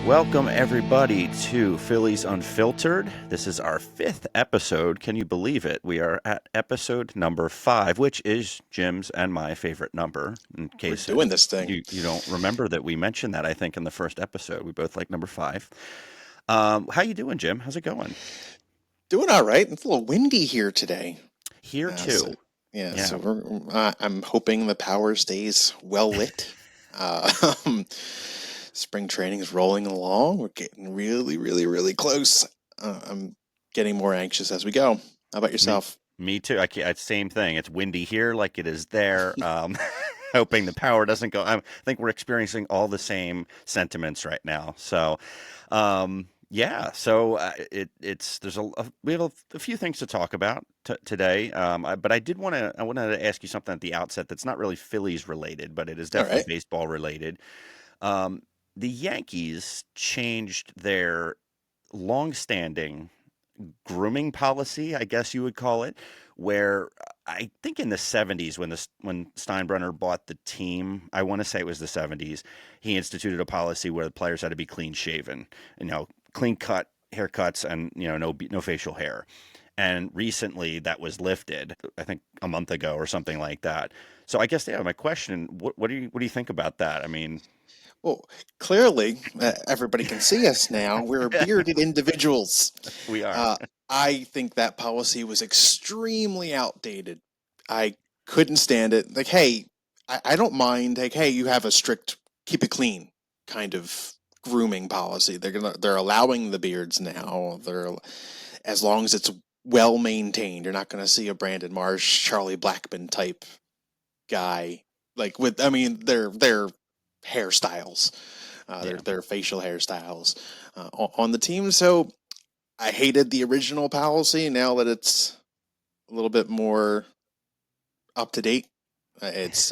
Welcome, everybody, to Phillies Unfiltered. This is our 5th episode. Can you believe it? We are at episode number 5, which is Jim's and my favorite number. In We're case doing this thing. you don't remember that we mentioned that, I think, in the first episode. We both like number 5. How you doing, Jim? How's it going? Doing all right. It's a little windy here today. Here, Uh, so, too. yeah, Yeah. so I'm hoping the power stays well lit. Uh, um, Spring training is rolling along. We're getting really, really, really close. I'm getting more anxious as we go. How about Me, yourself? me too. Same thing. It's windy here like it is there. Hoping the power doesn't go. I think we're experiencing all the same sentiments right now. So, yeah. So it's there's we have a few things to talk about today. But I wanted to ask you something at the outset that's not really Phillies related, but it is All definitely right. baseball related. Um, the Yankees changed their long-standing grooming policy, I guess you would call it, where I think in the 70s when Steinbrenner bought the team, I want to say it was the 70s, he instituted a policy where the players had to be clean shaven, clean cut haircuts and no facial hair. And recently that was lifted, I think a month ago or something like that. So I guess my question, what do you think about that? I mean, Well, clearly, everybody can see us now. We're bearded individuals. we are. Uh, I think that policy was extremely outdated. I couldn't stand it. Like, hey, I don't mind. Like, hey, you have a strict keep it clean kind of grooming policy. They're allowing the beards now. They're as long as it's well maintained. You're not going to see a Brandon Marsh, Charlie Blackmon type guy. Like with, I mean, their hairstyles, Yeah. their facial hairstyles on the team. So I hated the original policy. Now that it's a little bit more up to date, it's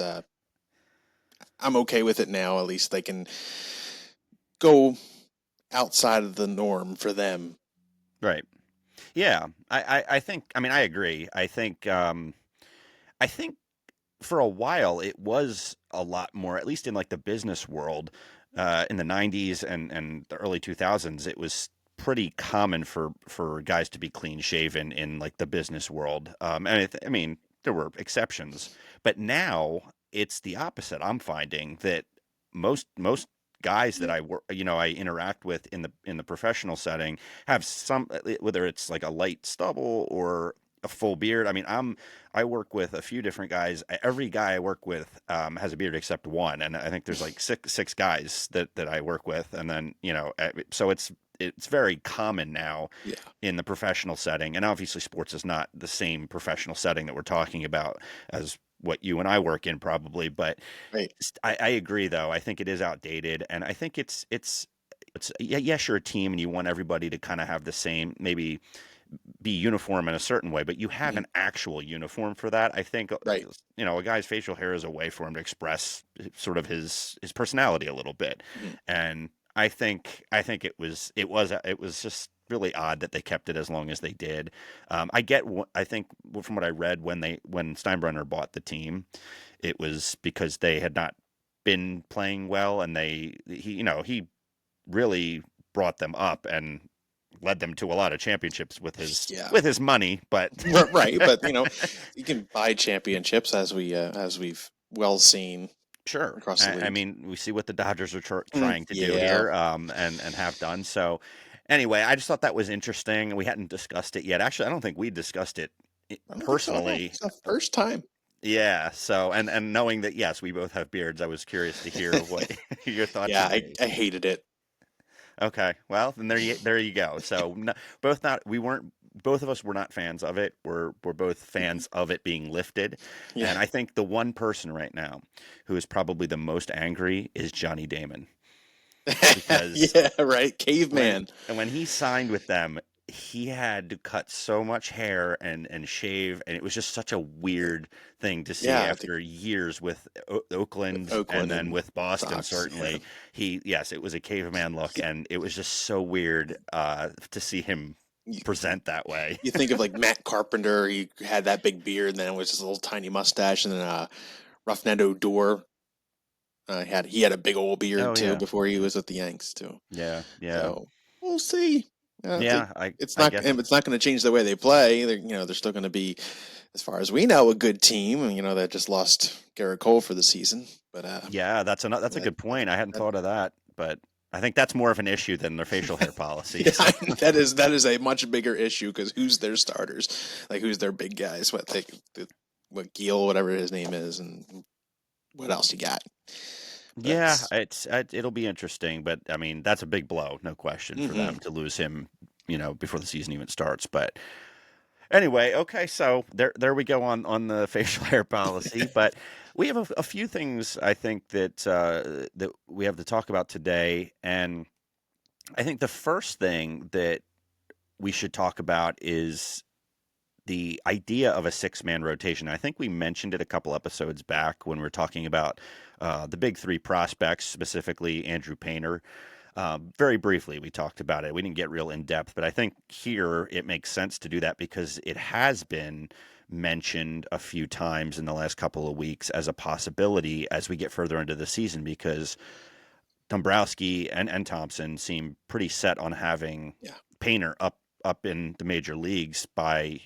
I'm okay with it now. At least they can go outside of the norm for them. Right. Yeah, I think. I mean, I agree. I think for a while it was a lot more, at least in like the business world, in the '90s and the early 2000s. It was pretty common for guys to be clean shaven in like the business world. And I mean, there were exceptions, but now it's the opposite. I'm finding that most guys that I work, I interact with in the professional setting have some, whether it's like a light stubble or a full beard. I mean, I work with a few different guys. Every guy I work with has a beard except one, and I think there's like six guys that I work with, and then so it's very common now Yeah, in the professional setting, and obviously sports is not the same professional setting that we're talking about as what you and I work in probably, but right. I agree though. I think it is outdated, and I think it's yeah, yes, you're a team and you want everybody to kind of have the same, maybe be uniform in a certain way, but you have Mhm. an actual uniform for that. I think Right. a guy's facial hair is a way for him to express sort of his personality a little bit, Mhm. and I think it was just really odd that they kept it as long as they did. I think from what I read when Steinbrenner bought the team, it was because they had not been playing well, and he really brought them up and led them to a lot of championships with his Yeah. with his money, but Right, but you can buy championships as we've well seen sure. across the I league. mean, we see what the Dodgers are Mm, trying to do yeah. here, and have done. So, anyway, I just thought that was interesting. We hadn't discussed it yet. Actually, I don't think we discussed it I don't think so. No, personally. it's the first time. Yeah. So, and knowing that, yes, we both have beards, I was curious to hear what your thoughts Yeah, would be. I hated it. Okay. Well, then there you go. So both not we weren't both of us were not fans of it. We're both Mhm. fans of it being lifted. Yeah. And I think the one person right now who is probably the most angry is Johnny Damon, because Yeah, right. when Caveman. when he signed with them, he had to cut so much hair and shave, and it was just such a weird thing to see Yeah, I think after years with with Oakland and Oakland then and with Boston. Sox. Yeah. Certainly, yes, it was a caveman look, and it was just so weird to see him You, present that way. you think of like Matt Carpenter, he had that big beard and then it was just a little tiny mustache and then Roughneck Odor. He had a big old beard Oh too yeah, before he was with the Yanks too. yeah, yeah, So we'll see. yeah. It's I not guess. going to change the way they play. They're still going to be, as far as we know, a good team. That just lost Garrett Cole for the season. But Yeah, that's a that, good point. I hadn't that thought of that, but I think that's more of an issue than their facial hair policy. yeah, So that is a much bigger issue because who's their starters? Like who's their big guys? What Gil, whatever his name is, and what else you got? yeah, But it'll be interesting, but I mean that's a big blow, no question, for hmm them to lose him, before the season even starts. But anyway, okay, so there we go on the facial hair policy. But we have a few things I think that we have to talk about today, and I think the first thing that we should talk about is the idea of a six-man rotation. I think we mentioned it a couple episodes back when we were talking about the big three prospects, specifically Andrew Painter. Very briefly, we talked about it. We didn't get real in depth, but I think here it makes sense to do that because it has been mentioned a few times in the last couple of weeks as a possibility as we get further into the season because Dombrowski and Thompson seem pretty set on having yeah, Painter up in the major leagues by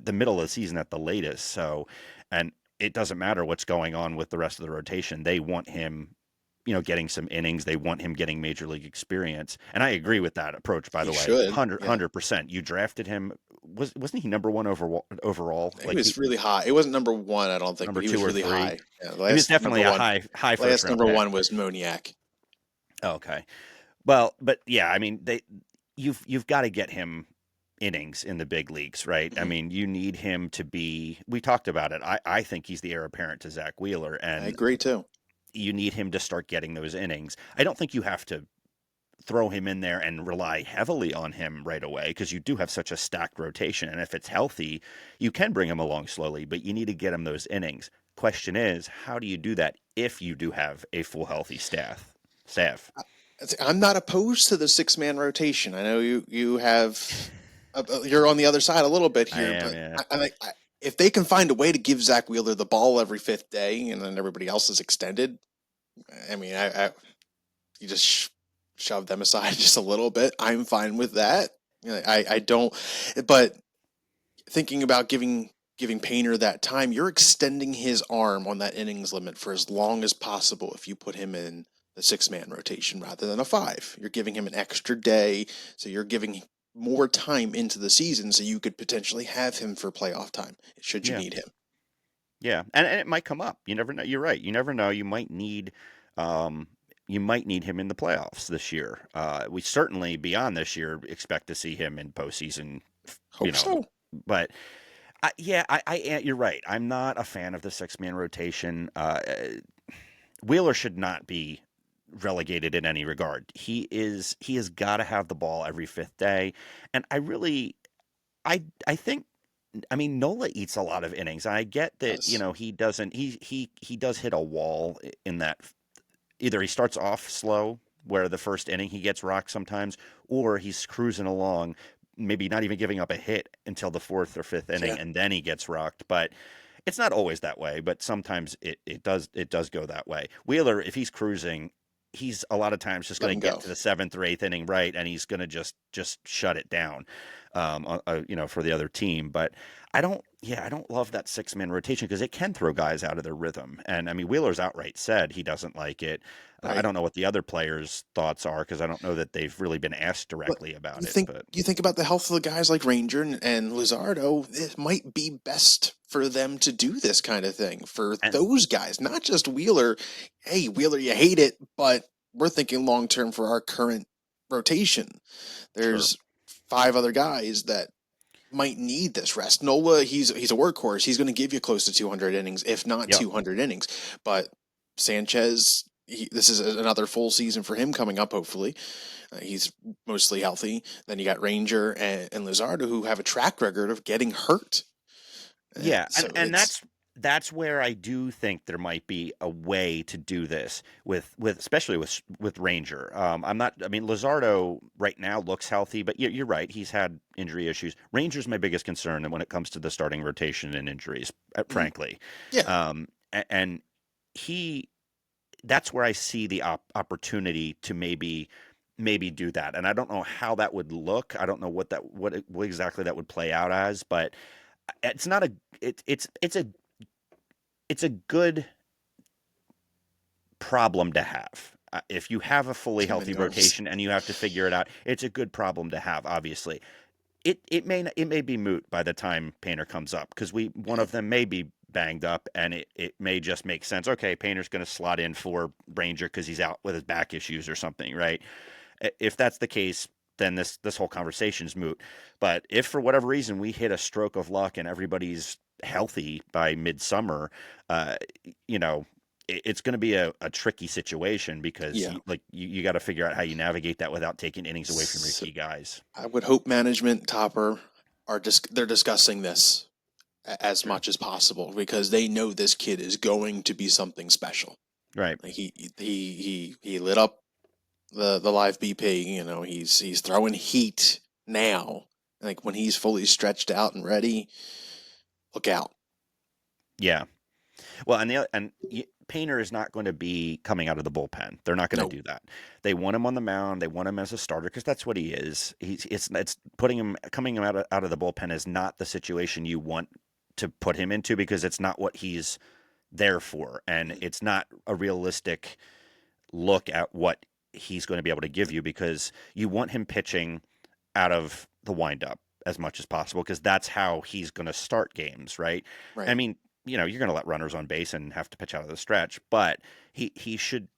the middle of the season at the latest. So, and it doesn't matter what's going on with the rest of the rotation. They want him, getting some innings. They want him getting major league experience. And I agree with that approach, by he the way, should. Yeah, 100%. You drafted him. Wasn't he number one overall? he Like was really high. It wasn't number one, I don't think, number but he two was or really three. high. Yeah, the He was last number definitely a one, high first last round number pick. one was Moniak. Okay. Well, but yeah, I mean, you've got to get him innings in the big leagues, right? I hmm mean, you need him to be. We talked about it. I think he's the heir apparent to Zach Wheeler, I and agree too. you need him to start getting those innings. I don't think you have to throw him in there and rely heavily on him right away because you do have such a stacked rotation, and if it's healthy, you can bring him along slowly, but you need to get him those innings. Question is, how do you do that if you do have a full healthy staff? I'm not opposed to the 6-man rotation. I know you have you're on the other side a little bit I here, am, but yeah. if they can find a way to give Zach Wheeler the ball every fifth day, and then everybody else is extended, I mean, you just shove them aside just a little bit. I'm fine with that. I don't, but thinking about giving Painter that time, you're extending his arm on that innings limit for as long as possible if you put him in the 6-man rotation rather than a five. You're giving him an extra day, so you're giving more time into the season so you could potentially have him for playoff time should you Yeah. need him. Yeah, and it might come up. You never know. You're right. You never know. Um, you might need him in the playoffs this year. We certainly beyond this year expect to see him in postseason. You Hope know, so. but yeah, you're right. I'm not a fan of the six-man rotation. Wheeler should not be relegated in any regard. He has got to have the ball every fifth day, and I think I mean, Nola eats a lot of innings. I get that, Yes. he doesn't he does hit a wall in that either he starts off slow where the first inning he gets rocked sometimes, or he's cruising along, maybe not even giving up a hit until the fourth or fifth Yeah. inning, and then he gets rocked. But it's not always that way, but sometimes it does go that way. Wheeler, if he's cruising, he's a lot of times just Let going him to get go. to the seventh or eighth inning, right, and he's going to just shut it down, for the other team. But I don't love that six-man rotation because it can throw guys out of their rhythm. And I mean, Wheeler's outright said he doesn't like it. I Right. don't know what the other players' thoughts are because I don't know that they've really been asked But directly about you it. think But you think about the health of the guys like Ranger and Lizardo, it might be best for them to do this kind of thing for and those guys, not just Wheeler. Hey, Wheeler, you hate it, but we're thinking long term for our current rotation. sure, There's five other guys that might need this rest. Nola, he's a workhorse. He's going to give you close to 200 innings, if not yep, 200 innings. But Sanchez, this is another full season for him coming up. Hopefully, he's mostly healthy. Then you got Ranger and Lizardo, who have a track record of getting hurt. yeah, So and it's that's where I do think there might be a way to do this with especially with Ranger. I'm not. I mean, Lizardo right now looks healthy, but you're right. He's had injury issues. Ranger's my biggest concern when it comes to the starting rotation and injuries. mm, Frankly, yeah, and he that's where I see the opportunity to maybe do that. And I don't know how that would look. I don't know what exactly that would play out as, but it's not a it's a good problem to have. If you have a fully Too healthy many arms. rotation and you have to figure it out, it's a good problem to have. Obviously, it may be moot by the time Painter comes up because we one Yeah. of them may be banged up and it may just make sense. Okay, Painter's going to slot in for Ranger because he's out with his back issues or something, right? If that's the case, then this whole conversation's moot. But if for whatever reason we hit a stroke of luck and everybody's healthy by midsummer, uh, you know, it's going to be a tricky situation because Yeah. you got to figure out how you navigate that without taking innings away from your So key guys. I would hope management Topper are just they're discussing this as Sure. much as possible because they know this kid is going to be something special. Right. Like he lit up the live BP. You know, he's throwing heat now. Like when he's fully stretched out and ready, look out. Yeah. Well, Painter is not going to be coming out of the bullpen. They're not going to No, do that. They want him on the mound. They want him as a starter because that's what he is. It's putting him coming him out of the bullpen is not the situation you want to put him into because it's not what he's there for, and it's not a realistic look at what he's going to be able to give you because you want him pitching out of the windup as much as possible because that's how he's going to start games, right? I right. mean, you're going to let runners on base and have to pitch out of the stretch, but he should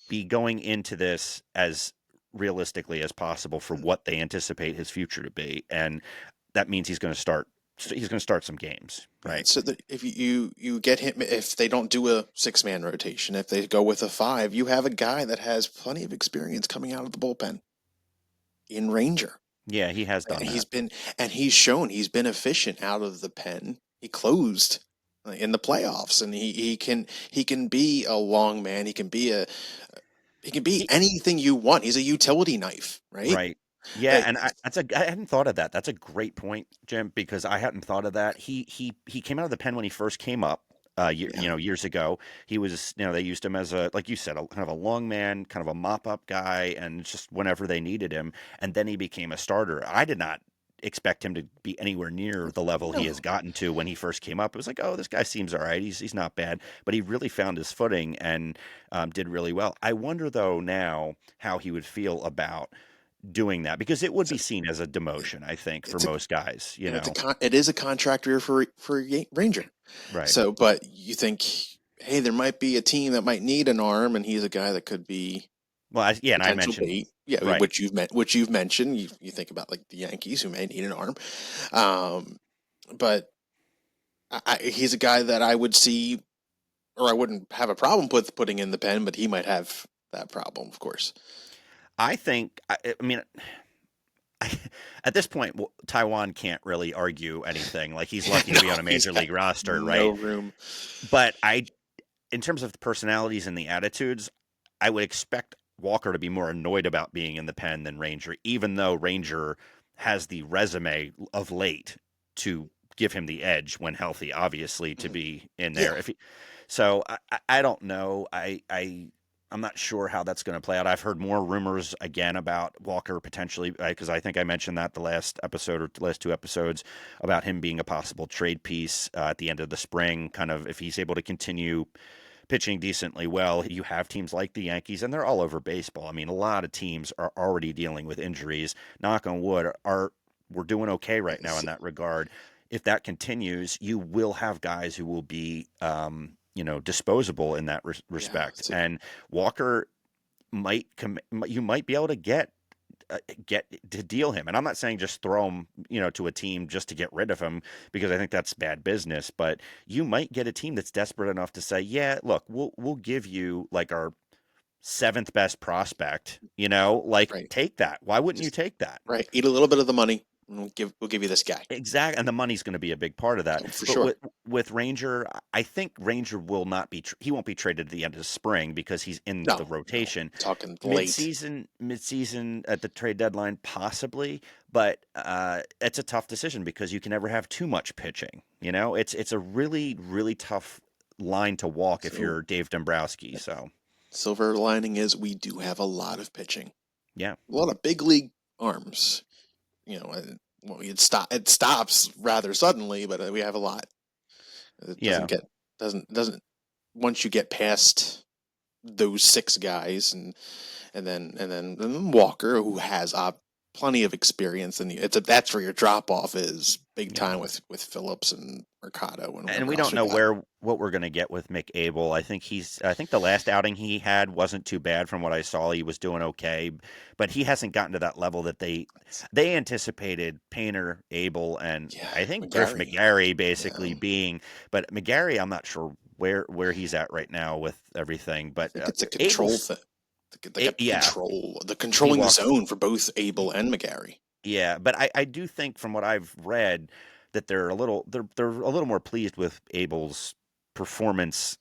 be going into this as realistically as possible for what they anticipate his future to be, and that means he's going to start some games, Right. right? So that if you get him, if they don't do a 6-man rotation, if they go with a five, you have a guy that has plenty of experience coming out of the bullpen in Ranger. Yeah, he has And done that. he's shown he's been efficient out of the pen. He closed in the playoffs, and he can be a long man. He can be He, anything you want. He's a utility knife, right? Right. Yeah, Like, and I hadn't thought of that. That's a great point, Jim, because I hadn't thought of that. He came out of the pen when he first came up, yeah, years ago. He was, they used him as a, like you said, kind of a long man, kind of a mop up guy, and just whenever they needed him. And then he became a starter. I did not expect him to be anywhere near the level he has no, gotten to when he first came up. It was like, oh, this guy seems all right. He's not bad, but he really found his footing and did really well. I wonder though now how he would feel about doing that because it would it's a be seen as a demotion, I think, for it's a most guys, it is a contract year for Ranger. Right. So, but you think, hey, there might be a team that might need an arm, and he's a guy that could be Well, yeah, and I potential mentioned bait. Yeah, right. which you've mentioned. You think about like the Yankees who may need an arm, um, but he's a guy that I would see, or I wouldn't have a problem with putting in the pen, but he might have that problem, of course. I think I mean at this point Taiwan can't really argue anything. Like he's lucky to be No, on a he's major got league roster, no right? room. But I in terms of the personalities and the attitudes, I would expect Walker to be more annoyed about being in the pen than Ranger, even though Ranger has the resume of late to give him the edge when healthy, obviously, to Mhm. be in Yeah, there. So I don't know. I'm not sure how that's going to play out. I've heard more rumors again about Walker potentially because I think I mentioned that the last episode or the last two episodes about him being a possible trade piece at the end of the spring. Kind of if he's able to continue pitching decently well. You have teams like the Yankees, and they're all over baseball. I mean, a lot of teams are already dealing with injuries. Knock on wood, we're doing okay right now in it's, that regard. If that continues, you will have guys who will be, disposable in that yeah. respect. And Walker you might be able to get to deal him. And I'm not saying just throw him, to a team just to get rid of him because I think that's bad business. But you might get a team that's desperate enough to say, yeah, look, we'll give you like our seventh best prospect. Like Right. take that. Why wouldn't you Just take that? right. Eat a little bit of the money. And we'll give you this guy. Exactly, and the money's going to be a big part of that. Oh, for But sure. with Ranger, I think Ranger will not be. He won't be traded at the end of the spring because he's in the No, no. rotation. Talking late. Mid season at the trade deadline, possibly. But it's a tough decision because you can never have too much pitching. It's a really really tough line to walk if So you're Dave Dombrowski. So Silver lining is we do have a lot of pitching, Yeah, a lot of big league arms. Well, it stops rather suddenly, but we have a lot. It yeah, doesn't once you get past those six guys and then Walker, who has plenty of experience, and that's where your drop off is big yeah. time with Phillips and Mercado and And whoever we else don't we know got. what we're going to get with Mick Abel. I think the last outing he had wasn't too bad from what I saw. He was doing okay, but he hasn't gotten to that level that they anticipated Painter, Abel, and Yeah, I think Griff McGarry. McGarry Yeah, basically being. But McGarry, I'm not sure where he's at right now with everything. I But think it's a control Abel's, thing. They got yeah, the he controlling the walks. zone for both Abel and McGarry. Yeah, but I do think from what I've read that they're a little more pleased with Abel's performance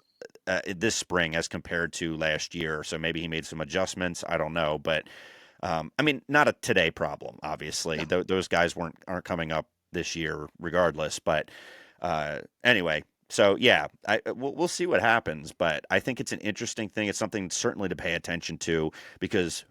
this spring as compared to last year. So maybe he made some adjustments. I don't know, but I mean, not a today problem. Obviously, No, those guys aren't coming up this year regardless. But anyway. So yeah, we'll see what happens, but I think it's an interesting thing. It's something certainly to pay attention to because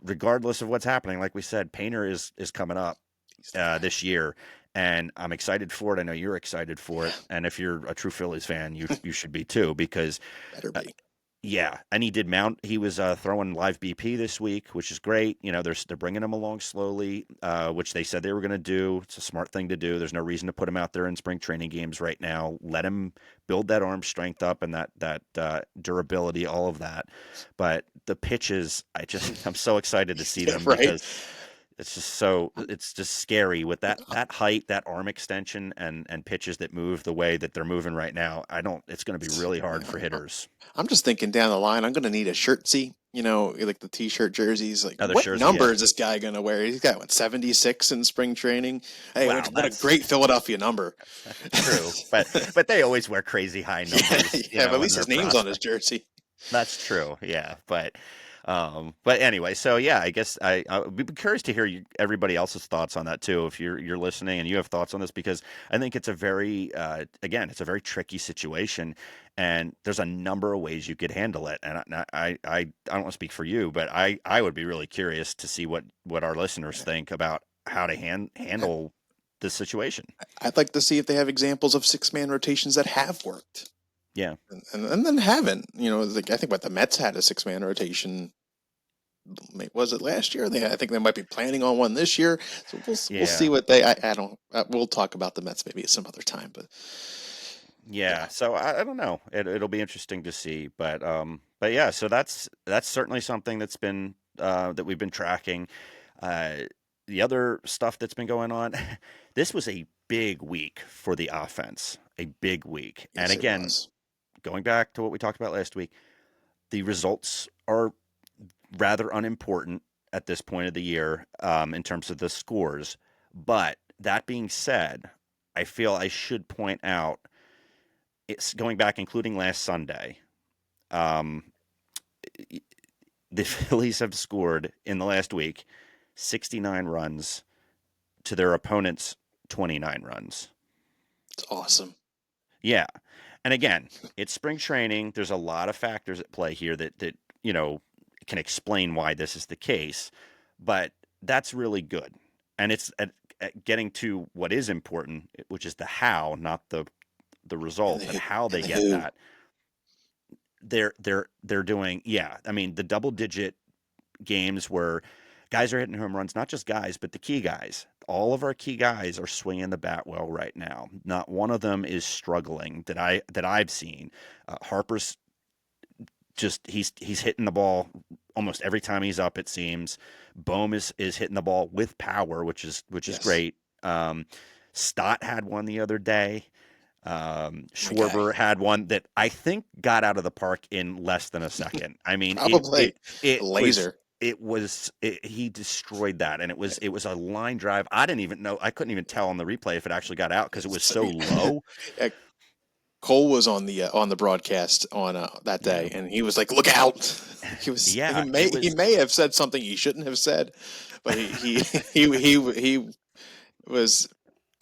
regardless of what's happening, like we said, Painter is coming up he's the guy. this year, and I'm excited for it. I know you're excited for Yeah, it, and if you're a true Phillies fan, you should be too because better uh, be. yeah, and he did mount. He was throwing live BP this week, which is great. You know, they're bringing him along slowly, which they said they were going to do. It's a smart thing to do. There's no reason to put him out there in spring training games right now. Let him build that arm strength up and that durability, all of that. But the pitches, I'm so excited to see Yeah, them right. because it's just scary with that height, that arm extension, and pitches that move the way that they're moving right now. I don't. It's going to be really hard for Yeah. hitters. I'm just thinking down the line, I'm gonna need a shirt seat. Like the t-shirt jerseys. Like, Other what Scherzer, yeah. number is this guy gonna wear? He's got what 76 in spring training. Hey, Wow, what a great Philadelphia number. that's true. But they always wear crazy high Yeah, numbers, yeah, but at when least they're his name's on his prospect. jersey. That's true. Yeah, but anyway, so yeah, I guess I would be curious to hear everybody else's thoughts on that too. If you're listening and you have thoughts on this, because I think it's a very again, it's a very tricky situation, and there's a number of ways you could handle it. And I don't want to speak for you, but I would be really curious to see what our listeners think about how to handle this situation. I'd like to see if they have examples of six-man rotations that have worked Yeah, and then haven't. Like I think what the Mets had a six-man rotation. Was it last year? I think they might be planning on one this year. So we'll see yeah. what they. I don't. We'll talk about the Mets maybe some other time. But yeah, Yeah, so I don't know. It'll be interesting to see, but yeah. So that's certainly something that's been that we've been tracking. Uh, the other stuff that's been going on, this was a big week for the offense, a big week. And yes, it again, was. going back to what we talked about last week, the results are rather unimportant at this point of the year in terms of the scores. But that being said, I feel I should point out it's going back, including last Sunday. Um, the Phillies have scored in the last week 69 runs to their opponent's 29 runs. It's awesome. Yeah. And again, it's spring training. There's a lot of factors at play here that can explain why this is the case, but that's really good. And it's at getting to what is important, which is the how, not the And result, the but who. how And they the get who. that. They're doing, yeah. I mean, the double digit games where guys are hitting home runs, not just guys, but the key guys. All of our key guys are swinging the bat well right now. Not one of them is struggling that I've seen. Harper's just he's hitting the ball almost every time he's up. It seems Bohm is hitting the ball with power, which is Yes. great. Stott had one the other day. My guy. Schwarber had one that I think got out of the park in less than a second. I mean, it Probably it it the was laser. he destroyed that, and it was a line drive. I didn't even know. I couldn't even tell on the replay if it actually got out because it was so low. Yeah, Cole was on the broadcast on that Yeah, day, and he was like, "Look out!" He yeah, may it he was. may have said something he shouldn't have said, but he was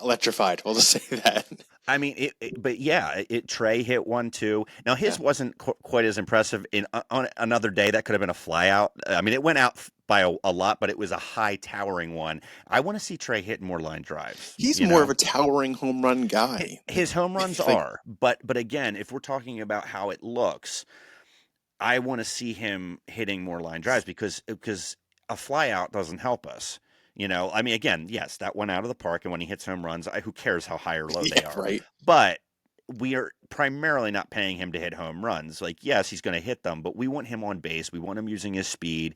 electrified. We'll just say that. I mean, but yeah, Trey hit one too. Now Yeah, his wasn't quite as impressive. On another day, that could have been a fly out. I mean, it went out by a lot, but it was a high towering one. I want to see Trey hit more line drives. he's more of a towering home run guy. His home runs Like, are, but again, if we're talking about how it looks, I want to see him hitting more line drives because a fly out doesn't help us. I mean, again, yes, that went out of the park, and when he hits home runs, who cares how high or low they yeah, are? right. But we are primarily not paying him to hit home runs. Like, yes, he's going to hit them, but we want him on base. We want him using his speed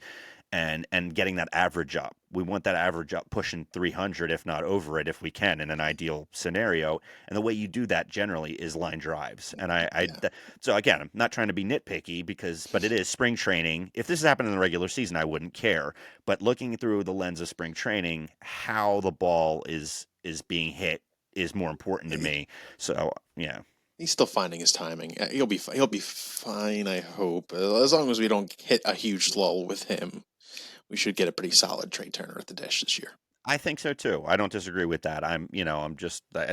and getting that average up. We want that average up pushing 300, if not over it, if we can in an ideal scenario. And the way you do that generally is line drives. And Yeah, so again, I'm not trying to be nitpicky but it is spring training. If this happened in the regular season, I wouldn't care. But looking through the lens of spring training, how the ball is being hit is more important to me. So yeah. he's still finding his timing. He'll be fine. I hope, as long as we don't hit a huge lull with him, we should get a pretty solid Trey Turner at the dish this year. I think so too. I don't disagree with that. I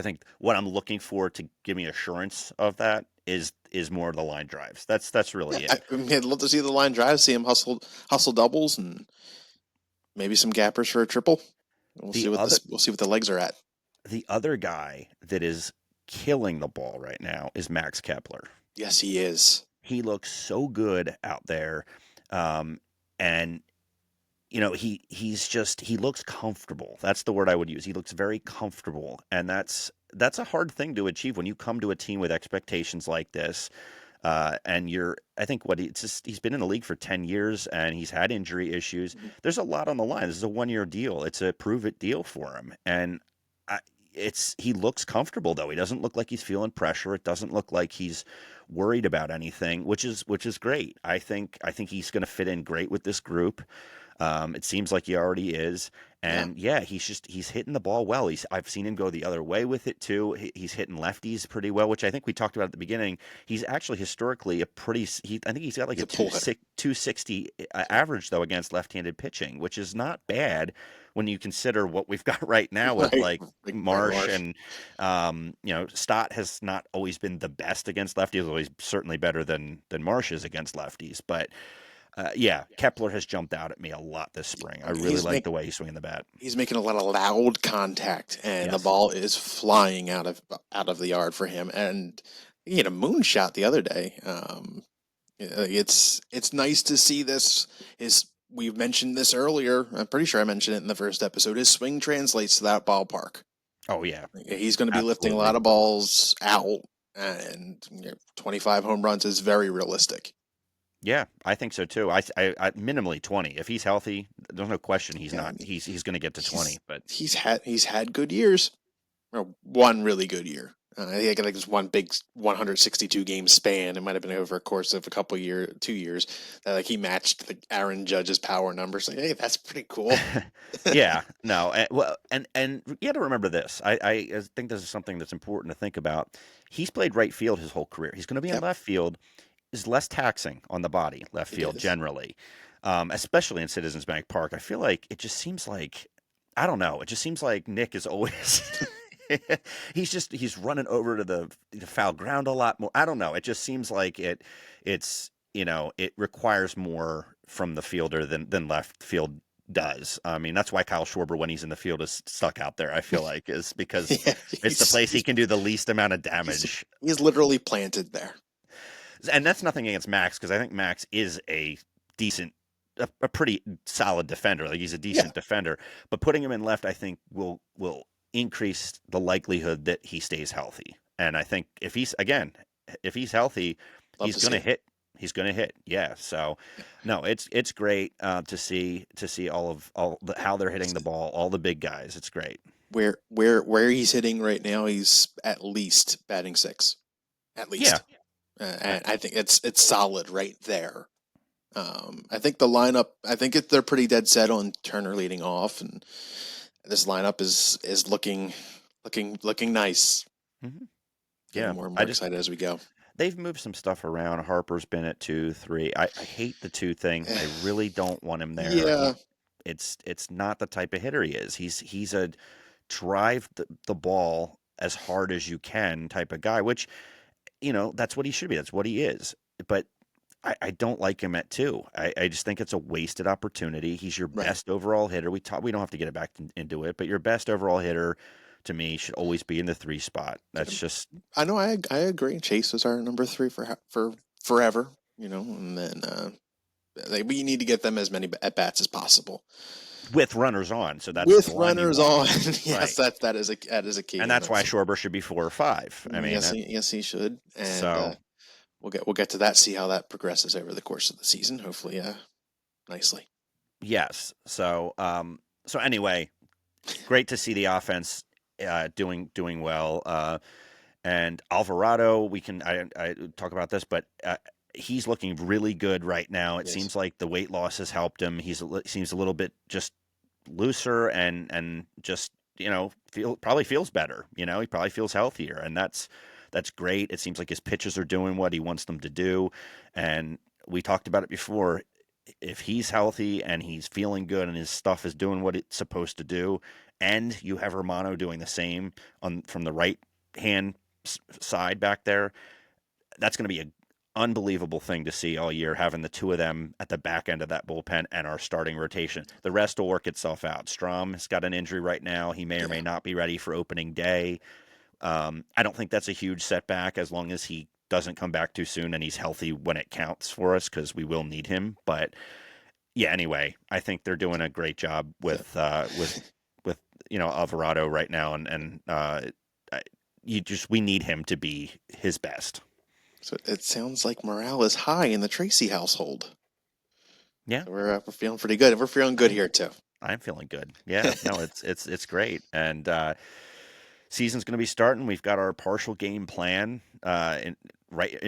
think what I'm looking for to give me assurance of that is more of the line drives. That's Yeah, really it. I mean, I'd love to see the line drive, see him hustle doubles, and maybe some gappers for a triple. The other We'll see what the legs are at. the other guy that is killing the ball right now is Max Kepler. Yes, he is. He looks so good out there. And he looks comfortable. That's the word I would use. He looks very comfortable, and that's a hard thing to achieve when you come to a team with expectations like this. And I think he's been in the league for 10 years and he's had injury issues. Mhm. There's a lot on the line. This is a 1 year deal. It's a prove it deal for him. And he looks comfortable though. He doesn't look like he's feeling pressure. It doesn't look like he's worried about anything, which is great. I think he's going to fit in great with this group. It seems like he already is, Yeah, and yeah, he's hitting the ball well. I've seen him go the other way with it too. He's hitting lefties pretty well, which I think we talked about at the beginning. He's actually historically I think he's got like he's a a pull hitter. 260 average though against left-handed pitching, which is not bad when you consider what we've got right now with Right, like like Brandon Marsh Marsh. and Stott has not always been the best against lefties. Always certainly better than Marsh is against lefties, but yeah, Kepler has jumped out at me a lot this spring. I really like the way he's swinging the bat. He's making a lot of loud contact, and the Yes. ball is flying out of the yard for him. And he had a moonshot the other day. It's nice to see this. Is We mentioned this earlier. I'm pretty sure I mentioned it in the first episode. His swing translates to that ballpark. Oh yeah, He's going to be lifting a absolutely. lot of balls out, and 25 home runs is very realistic. Yeah, I think so too. I minimally 20. If he's healthy, there's no question he's Yeah, not. He's going to get to 20. he's But he's had good years. Or one really good year. I think it was one big 162 game span. It might have been over a course of a couple 2 years that like he matched the Aaron Judge's power numbers. Like, hey, that's pretty cool. yeah, no. And you got to remember this. I think this is something that's important to think about. He's played right field his whole career. He's going to be in Yep, left field. Is less taxing on the body, left it field is. generally, especially in Citizens Bank Park. I feel like it just seems like I don't know. It just seems like Nick is always he's running over to the foul ground a lot more. I don't know. It just seems like it requires more from the fielder than left field does. I mean, that's why Kyle Schwarber, when he's in the field, is stuck out there. I feel like is because Yeah, it's the place he can do the least amount of damage. he's literally planted there. And that's nothing against Max because I think Max is decent, a pretty solid defender. Like he's a Yeah, decent defender, but putting him in left, I think will increase the likelihood that he stays healthy. And I think if he's healthy, love he's to going see to it. hit. He's going to hit. Yeah. So, no, it's great to see how they're hitting the ball, all the big guys. It's great. Where he's hitting right now, he's at least batting six, at Yeah. least. And I think it's solid right there. I think the lineup. I think they're pretty dead set on Turner leading off, and this lineup is looking nice. hmm Getting Yeah. more and I more just excited as we go. they've moved some stuff around. Harper's been at 2, 3. I hate the 2 thing. I really don't want him there. Yeah, It's not the type of hitter he is. He's a drive the ball. as hard as you can type of guy, which, that's what he should be. That's what he is. But I don't like him at two. I just think it's a wasted opportunity. He's your Right. best overall hitter. We don't have to get it back into it, but your best overall hitter to me should always be in the three spot. That's just I know. I agree. Chase was our number three for forever. And then we need to get them as many at bats as possible with runners on. So that's the with line you runners want. on. Yes, Right. that is a key, And and that's why that's Schwarber should be 4 or 5. I mean, yes he should, and so we'll get to that. See how that progresses over the course of the season. Hopefully, nicely. yes. So anyway, great to see the offense doing well. And Alvarado, I talk about this, but he's looking really good right now. It Yes. seems like the weight loss has helped him. Seems a little bit just looser and just probably feels better. He probably feels healthier, and that's great. It seems like his pitches are doing what he wants them to do, and we talked about it before. If he's healthy and he's feeling good and his stuff is doing what it's supposed to do, and you have Romano doing the same from the right hand side back there, that's going to be an unbelievable thing to see all year, having the two of them at the back end of that bullpen and our starting rotation. The rest will work itself out. Strom has got an injury right now. He may or may Yeah. not be ready for opening day. I don't think that's a huge setback as long as he doesn't come back too soon and he's healthy when it counts for us, because we will need him. But yeah, anyway, I think they're doing a great job So, with Alvarado right now, and we need him to be his best. so it sounds like morale is high in the Tracy household. Yeah, So we're feeling pretty good. We're feeling good I here too. I'm feeling good. Yeah, no, it's great, and season's going to be starting. We've got our partial game plan in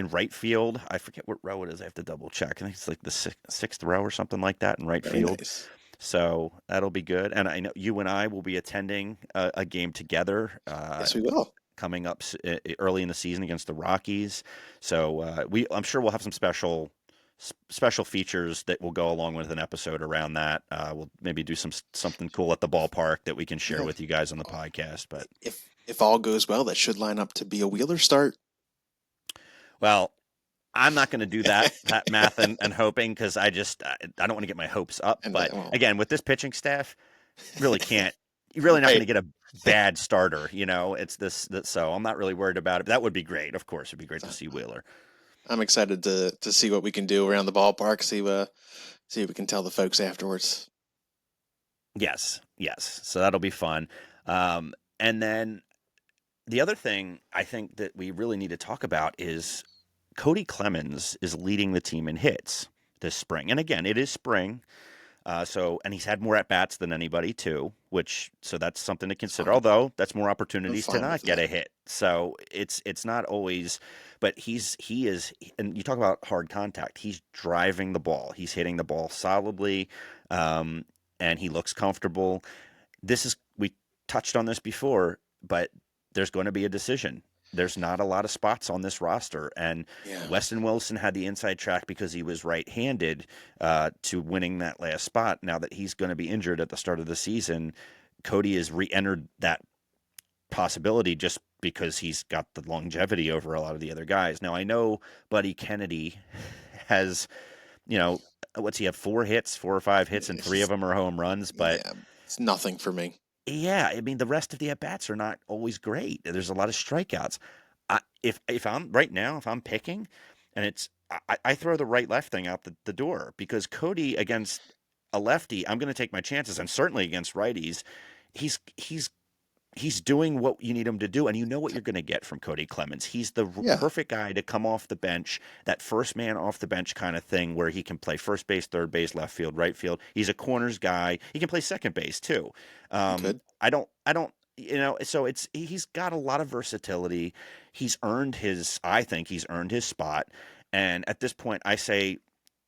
right field. I forget what row it is. I have to double check. I think it's like the sixth row or something like that in right Very field. nice. So that'll be good. And I know you and I will be attending a game together Yes, we will. coming up early in the season against the Rockies. So I'm sure we'll have some special features that will go along with an episode around that. We'll maybe do something cool at the ballpark that we can share Yeah. with you guys on the podcast. But If all goes well, that should line up to be a Wheeler start. well, I'm not going to do that math and hoping, because I don't want to get my hopes up. And But well, again, with this pitching staff, really can't. You're really not going right. to get a bad starter. It's so I'm not really worried about it. That would be great. Of course, it'd be great to So see Wheeler. I'm excited to see what we can do around the ballpark. See if we can tell the folks afterwards. Yes, yes. So that'll be fun. And then the other thing I think that we really need to talk about is Kody Clemens is leading the team in hits this spring. And again, it is spring. And he's had more at bats than anybody too, so that's something to consider. Fine. Although that's more I'm opportunities to fine with not get that. a hit. So it's not always, but he is, and you talk about hard contact. He's driving the ball. He's hitting the ball solidly, and he looks comfortable. We touched on this before, but there's going to be a decision. There's not a lot of spots on this roster, and Yeah. Weston Wilson had the inside track because he was right-handed to winning that last spot. Now that he's going to be injured at the start of the season, Kody has re-entered that possibility just because he's got the longevity over a lot of the other guys. Now I know Buddy Kennedy has, what's he have, 4 or 5 hits, and 3 of It's, them are home runs, but yeah. It's nothing for me. yeah, I mean the rest of the at bats are not always great. There's a lot of strikeouts. If I'm right now, if I'm picking, and I throw the right left thing out the door, because Kody against a lefty, I'm going to take my chances, and certainly against righties, he's he's he's doing what you need him to do, and you know what you're going to get from Kody Clemens. He's the Yeah. perfect guy to come off the bench, that first man off the bench kind of thing, where he can play first base, third base, left field, right field. He's a corners guy. He can play second base too. He could. I don't. So he's got a lot of versatility. I think he's earned his spot. And at this point, I say,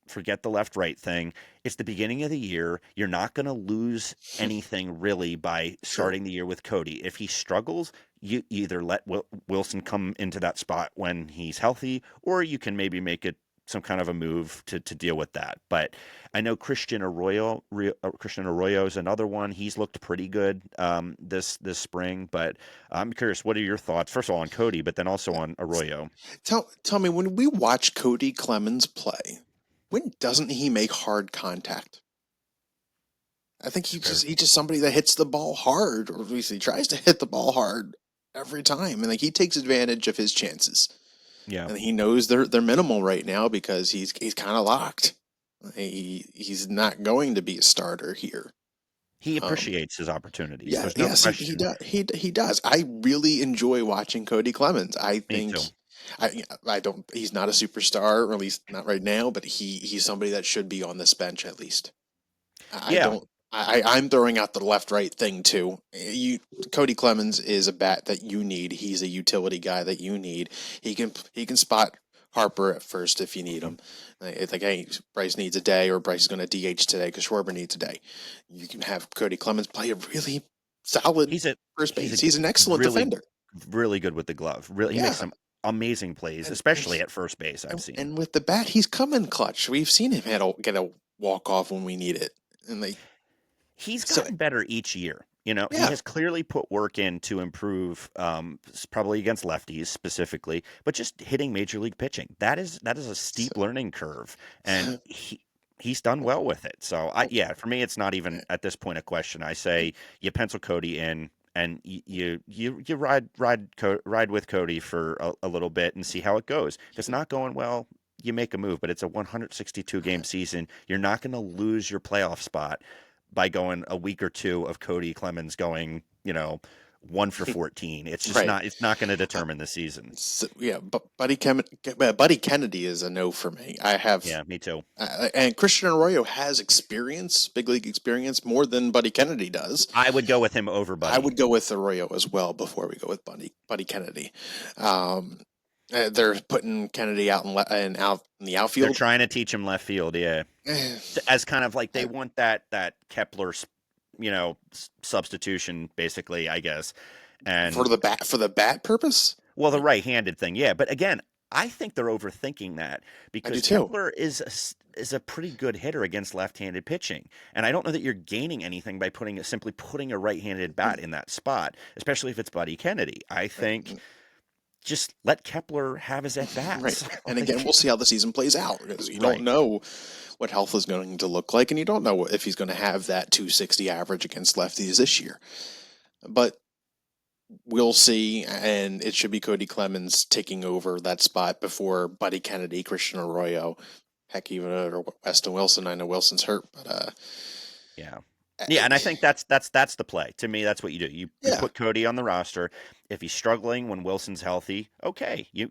forget the left right thing. It's the beginning of the year. You're not going to lose anything really by True. starting the year with Kody. If he struggles, you either let Wilson come into that spot when he's healthy, or you can maybe make it some kind of a move to deal with that. But I know Christian Arroyo is another one. He's looked pretty good this spring. But I'm curious, what are your thoughts? First of all, on Kody, but then also on Arroyo. Tell me, when we watch Kody Clemens play, when doesn't he make hard contact? I think It's fair. he's just somebody that hits the ball hard, or at least he tries to hit the ball hard every time, and like he takes advantage of his chances, Yeah. and he knows they're minimal right now because he's kind of locked. He's not going to be a starter here. He Um, appreciates his opportunities. yeah, There's no yes, he question. does. He does. I really enjoy watching Kody Clemens. I Me think too. I don't. He's not a superstar, or at least not right now. But he's somebody that should be on this bench at least. I Yeah. don't. I'm throwing out the left right thing too. Cody Clemens is a bat that you need. He's a utility guy that you need. He can spot Harper at first if you need Mhm. him. It's like, hey, Bryce needs a day, or Bryce is going to DH today because Schwarber needs a day. You can have Cody Clemens play a really solid He's a first he's a base. He's an excellent really defender. really good with the glove. Really, he makes Yeah, some amazing plays, and especially at first base. I've seen. and with the bat, he's coming clutch. We've seen him get a walk off when we need it, and like He's so. gotten better each year. You know, he Yeah, has clearly put work in to improve, probably against lefties specifically, but just hitting major league pitching. That is a so, steep learning curve, and he's done well with it. So yeah, for me, it's not even at this point a question. I say you pencil Cody in, and you ride with Cody for a little bit and see how it goes. If it's not going well, you make a move. But it's a 162 game season. You're not going to lose your playoff spot by going a week or two of Kody Clemens going, 1 for 14. It's just right. not. It's not going to determine the season. So, yeah, but Buddy Kennedy is a no for me. I have, Yeah, me too. and Christian Arroyo has experience, big league experience, more than Buddy Kennedy does. I would go with him over I Buddy. would go with Arroyo as well before we go with Buddy Kennedy. Um, they're putting Kennedy out in the They're outfield. trying to teach him left field. Yeah, as kind of like they want that Kepler, substitution basically, I guess. For And the bat purpose. well, the Like, right-handed thing, yeah. But again, I think they're overthinking that I do because too. Kepler is a pretty good hitter against left-handed pitching, and I don't know that you're gaining anything by simply putting a right-handed bat in that spot, especially if it's Buddy Kennedy. I think Right. just let Kepler have his at Right. bats. And again, we'll see how the season plays out because you don't Right. know what health is going to look like, and you don't know if he's going to have that 260 average against lefties this year. But we'll see, and it should be Cody Clemens taking over that spot before Buddy Kennedy, Christian Arroyo, heck, even or Weston Wilson. I know Wilson's hurt, but Yeah. Yeah, I, and I think that's the play. To me, that's what you do. You yeah, put Cody on the roster. If he's struggling when Wilson's healthy, okay, you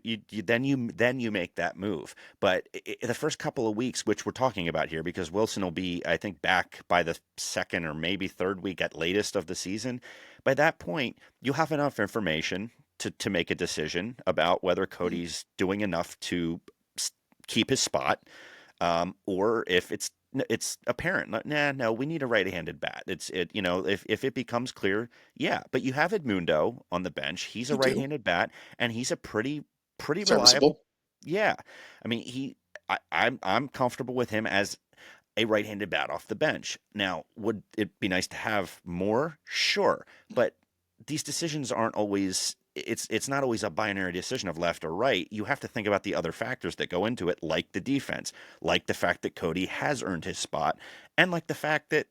make that move. But the first couple of weeks, which we're talking about here, because Wilson will be, I think, back by the second or maybe third week at latest of the season. By that point, you have enough information to make a decision about whether Cody's doing enough to keep his spot, or if it's apparent. Nah, no, we need a right-handed bat. If it becomes clear, yeah. But you have Edmundo on the bench. He's a you do right-handed bat, and he's a pretty reliable. serviceable. Yeah, I mean I'm comfortable with him as a right-handed bat off the bench. Now, would it be nice to have more? Sure, but these decisions aren't always. It's not always a binary decision of left or right. You have to think about the other factors that go into it, like the defense, like the fact that Cody has earned his spot, and like the fact that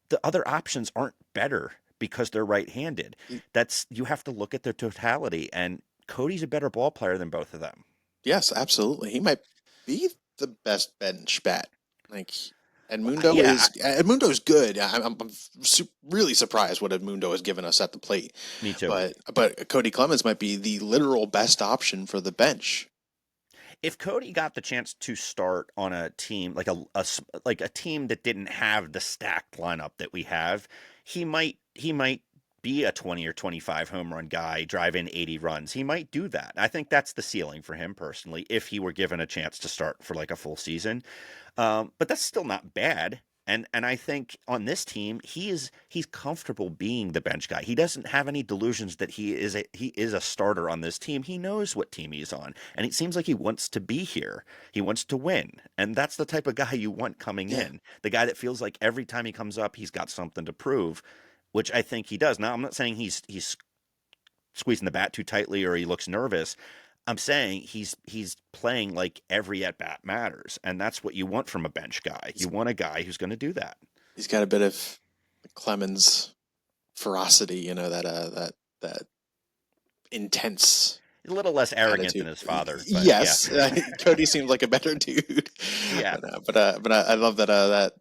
the other options aren't better because they're right-handed. That's you have to look at the totality, and Cody's a better ball player than both of them. Yes, absolutely. He might be the best bench bat. Like Edmundo Yeah, Edmundo's good. I'm really surprised what Edmundo has given us at the plate. me too. But Cody Clemens might be the literal best option for the bench. If Cody got the chance to start on a team like a team that didn't have the stacked lineup that we have, he might be a 20 or 25 home run guy, drive in 80 runs. He might do that. I think that's the ceiling for him personally if he were given a chance to start for like a full season. But that's still not bad. And I think on this team, he's comfortable being the bench guy. He doesn't have any delusions that he is a starter on this team. He knows what team he's on, and it seems like he wants to be here. He wants to win, and that's the type of guy you want coming Yeah, in. The guy that feels like every time he comes up, he's got something to prove, which I think he does. Now, I'm not saying he's squeezing the bat too tightly or he looks nervous. I'm saying he's playing like every at bat matters, and that's what you want from a bench guy. he's You want a guy who's going to do that. he's got a bit of Clemens ferocity, that intense A little less arrogant than attitude. his father, but yeah, Yes, Kody seems like a better dude, yeah, but I love that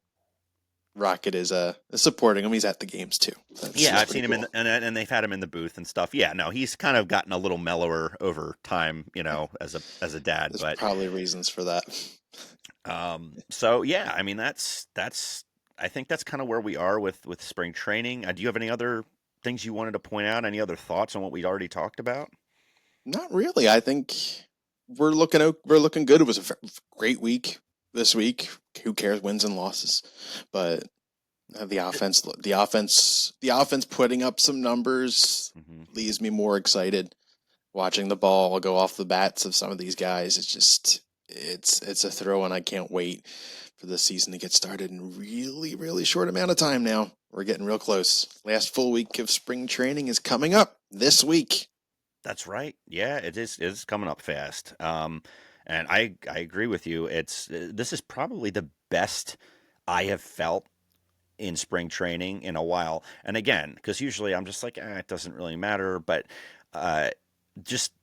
Rocket is supporting him. He's at the games too. That's yeah. that's I've pretty seen him cool. and they've had him in the booth and stuff. Yeah, no, he's kind of gotten a little mellower over time, as a dad. There's But probably reasons for that. so yeah, I mean that's I think that's kind of where we are with spring training. Do you have any other things you wanted to point out? Any other thoughts on what we'd already talked about? Not really. I think we're looking good. It was a great week this week. Who cares wins and losses? But the offense putting up some numbers Hmm. leaves me more excited. Watching the ball go off the bats of some of these guys, it's a thrill, and I can't wait for the season to get started in a really, really short amount of time now. We're getting real close. Last full week of spring training is coming up this week. That's right. Yeah, it is coming up fast. And I agree with you. This is probably the best I have felt in spring training in a while. And again, because usually I'm just like, it doesn't really matter. But uh, just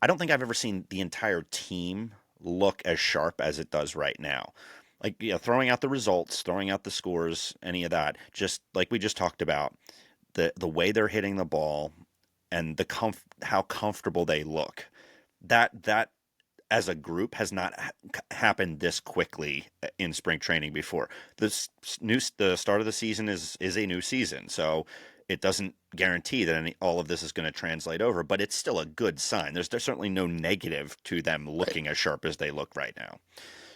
I don't think I've ever seen the entire team look as sharp as it does right now. Like, throwing out the results, throwing out the scores, any of that. Just like we just talked about, the way they're hitting the ball and how comfortable they look. That as a group has not happened this quickly in spring training before. The start of the season is a new season, so it doesn't guarantee that all of this is going to translate over, but it's still a good sign. There's certainly no negative to them Right. looking as sharp as they look right now.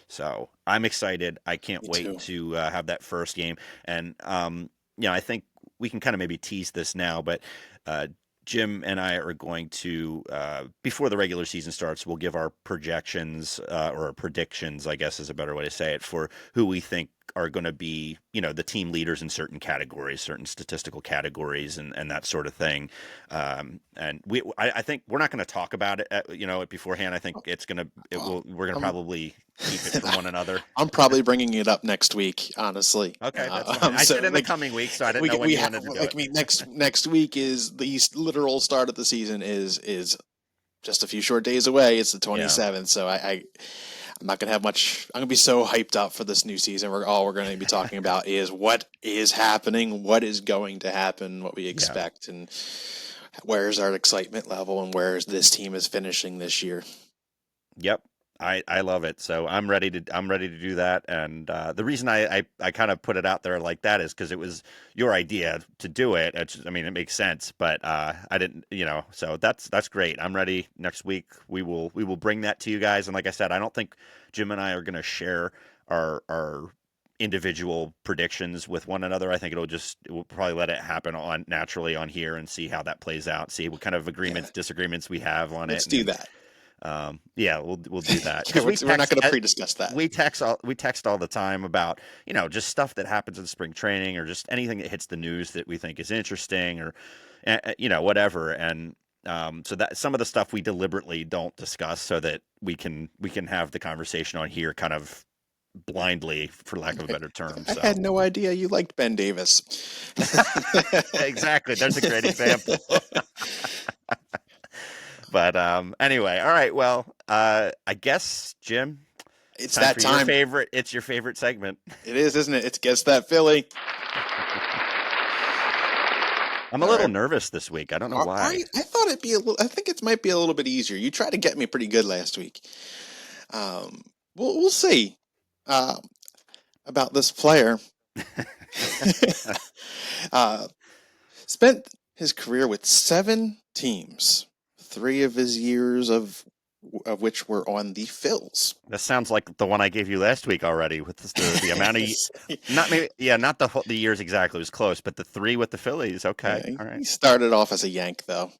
So I'm excited. I can't Me wait too. to have that first game. And I think we can kind of maybe tease this now, but uh, Jim and I are going to, before the regular season starts, we'll give our projections or our predictions, I guess is a better way to say it, for who we think are going to be, the team leaders in certain categories, certain statistical categories, and that sort of thing. And I think we're not going to talk about it, beforehand. I think we're going to I'm probably keep it from one another. I'm probably bringing it up next week, honestly. Okay, that's fine. I said So in the coming week, so I didn't we know when we you have wanted to do like it. I mean next week is the literal start of the season is just a few short days away. It's the Yeah. 27th, so I'm not gonna have much. I'm gonna be so hyped up for this new season. We're gonna be talking about is what is happening, what is going to happen, what we Yeah. expect, and where's our excitement level, and where's this team is finishing this year. Yep. I love it. So I'm ready to do that. And the reason I kind of put it out there like that is because it was your idea to do it. I mean, it makes sense, but I didn't, so that's great. I'm ready. Next week we will bring that to you guys. And like I said, I don't think Jim and I are going to share our individual predictions with one another. I think we'll probably let it happen on naturally on here and see how that plays out. See what kind of Yeah, agreements, disagreements we have on it, let's and do then that. yeah, we'll do that Yeah, because we're not gonna pre-discuss that. we text all the time about just stuff that happens in spring training or just anything that hits the news that we think is interesting or whatever. And so that some of the stuff we deliberately don't discuss so that we can have the conversation on here kind of blindly, for lack of a better term. I had So no idea you liked Ben Davis. exactly, there's a great example. But anyway, all right. Well, I guess Jim, it's It's time that for your time. favorite. It's your favorite segment. It is, isn't it? It's Guess That Philly. I'm a All little right. nervous this week. I don't know why. I thought it'd be a little. I think it might be a little bit easier. You tried to get me pretty good last week. Um, we'll see uh, about this player. uh, Spent his career with 7 teams. 3 of his years of of which were on the Phils. This sounds like the one I gave you last week already with the amount of not maybe not the years exactly, it was close, but the 3 with the Phillies. Okay. Yeah, All right. he started off as a Yank though.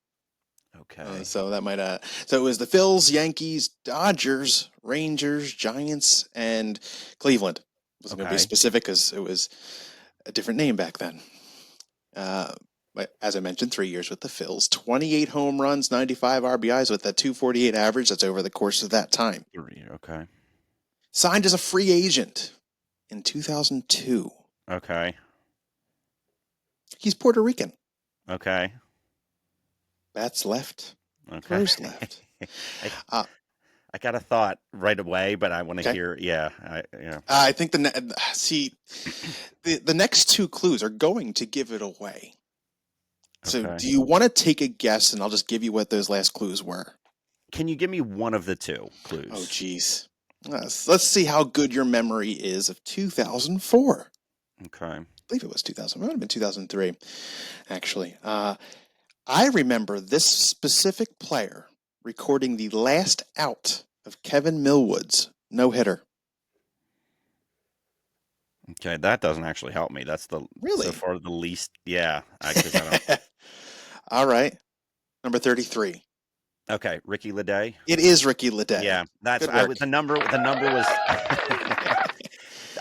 Okay. So that might so it was the Phils, Yankees, Dodgers, Rangers, Giants, and Cleveland. Wasn't going to be Okay. specific because it was a different name back then. But as I mentioned, 3 years with the Phils, 28 home runs, 95 RBIs with a 248 average. That's over the course of that time. 3. Okay. Signed as a free agent in 2002. Okay. He's Puerto Rican. Okay. Bats left, Okay. throws left. I Uh, I got a thought right away, but I want to okay. hear. Yeah. Yeah. I think the next two clues are going to give it away. So, Okay. do you want to take a guess, and I'll just give you what those last clues were? Can you give me one of the 2 Oh, clues? geez. Let's see how good your memory is of 2004. Okay. I believe it was 2000. It might have been 2003, actually. I remember this specific player recording the last out of Kevin Millwood's no-hitter. Okay, that doesn't actually help me. That's the so Really? far the least. Yeah, because I don't. All right. Number 33. Okay, Ricky Leday. It is Ricky Leday. Yeah, that's Good I work. was the number. The number was.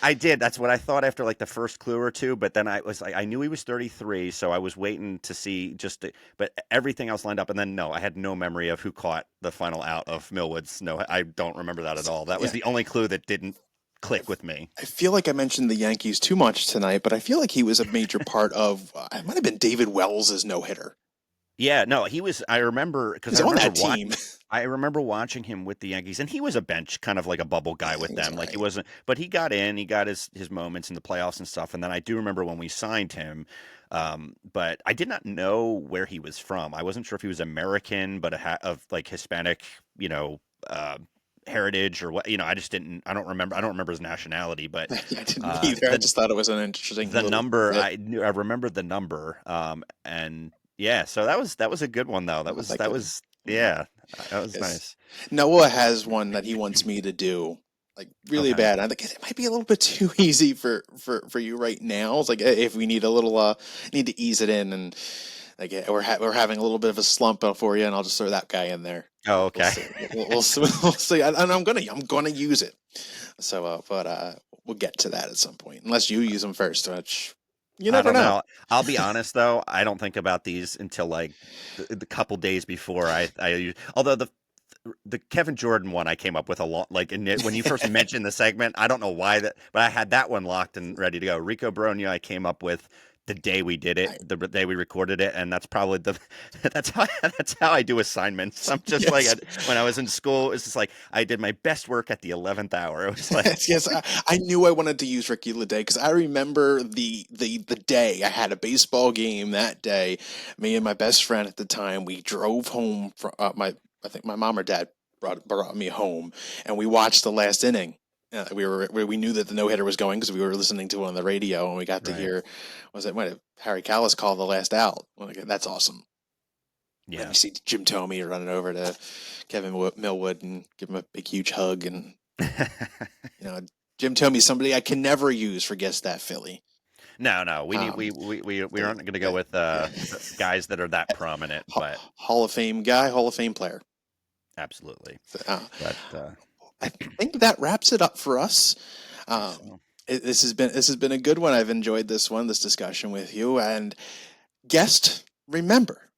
I did. That's what I thought after like the first clue or two, but then I was like, I knew he was 33, so I was waiting to see but everything else lined up, and then no, I had no memory of who caught the final out of Millwood's. No, I don't remember that at all. That was Yeah. the only clue that didn't click with me. I feel like I mentioned the Yankees too much tonight, but I feel like he was a major part of. It might have been David Wells' no hitter. Yeah, no, he was. I remember because He's on that team. I remember watching him with the Yankees, and he was a bench kind of like a bubble guy Yeah, with he was them. all Like he right. wasn't, but he got in, he got his moments in the playoffs and stuff. And then I do remember when we signed him, but I did not know where he was from. I wasn't sure if he was American, but of like Hispanic, uh, heritage or what. I just didn't. I don't remember. I don't remember his nationality, but I didn't either. I the just thought it was an interesting the little number bit. I knew. I remembered the number, and yeah. So that was a good one though. That Not was that that good. was Yeah. yeah. That was Yes. nice. Noah has one that he wants me to do, like really Okay. bad. I think it might be a little bit too easy for you right now. It's like if we need a little need to ease it in, and like we're having a little bit of a slump for you, and I'll just throw that guy in there. Oh, We'll okay. see. We'll see. We'll see. And I'm gonna use it. So, but we'll get to that at some point, unless you use them first, which you I never don't know. know. I'll be honest though, I don't think about these until like the couple days before although the Kevin Jordan one I came up with a lot like when you first mentioned the segment, I don't know why but I had that one locked and ready to go. Rico Bronya I came up with the day we did it, I, the day we recorded it, and that's probably that's how I do assignments. I'm just like yes. when I was in school, it's just like I did my best work at the 11th hour. It was like Yes, I knew I wanted to use Ricky Leday because I remember the day I had a baseball game that day. Me and my best friend at the time, we drove home from I think my mom or dad brought me home, and we watched the last inning. We knew that the no hitter was going because we were listening to it on the radio, and we got to right. hear what Harry Callis called the last out. Like, that's awesome. Then Yeah. you see Jim Tomey running over to Kevin Millwood and give him a big huge hug, and you know, Jim Tomey's somebody I can never use for Guess That Philly. No. We need Um, we the, aren't going to go the, with guys that are that prominent, but Hall of Fame guy, Hall of Fame player. absolutely. So, But I think that wraps it up for us. I think Um, so. this has been a good one. I've enjoyed this discussion with you. And guest, remember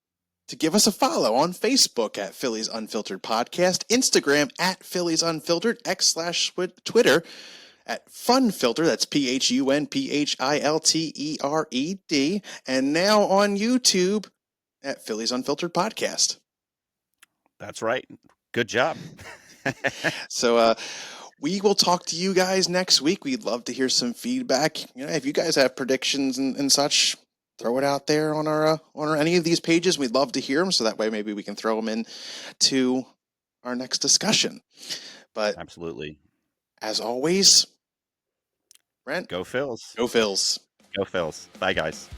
to give us a follow on Facebook at Phillies Unfiltered Podcast, Instagram at Phillies Unfiltered, X/Twitter at Funfilter. That's PHUNPHILTERED. And now on YouTube at Phillies Unfiltered Podcast. That's right. Good job. So we will talk to you guys next week. We'd love to hear some feedback. If you guys have predictions and such, throw it out there on our any of these pages. We'd love to hear them, so that way maybe we can throw them in to our next discussion. But Absolutely. as always, Brent, Go Phils. go Phils. Go Phils. Bye guys.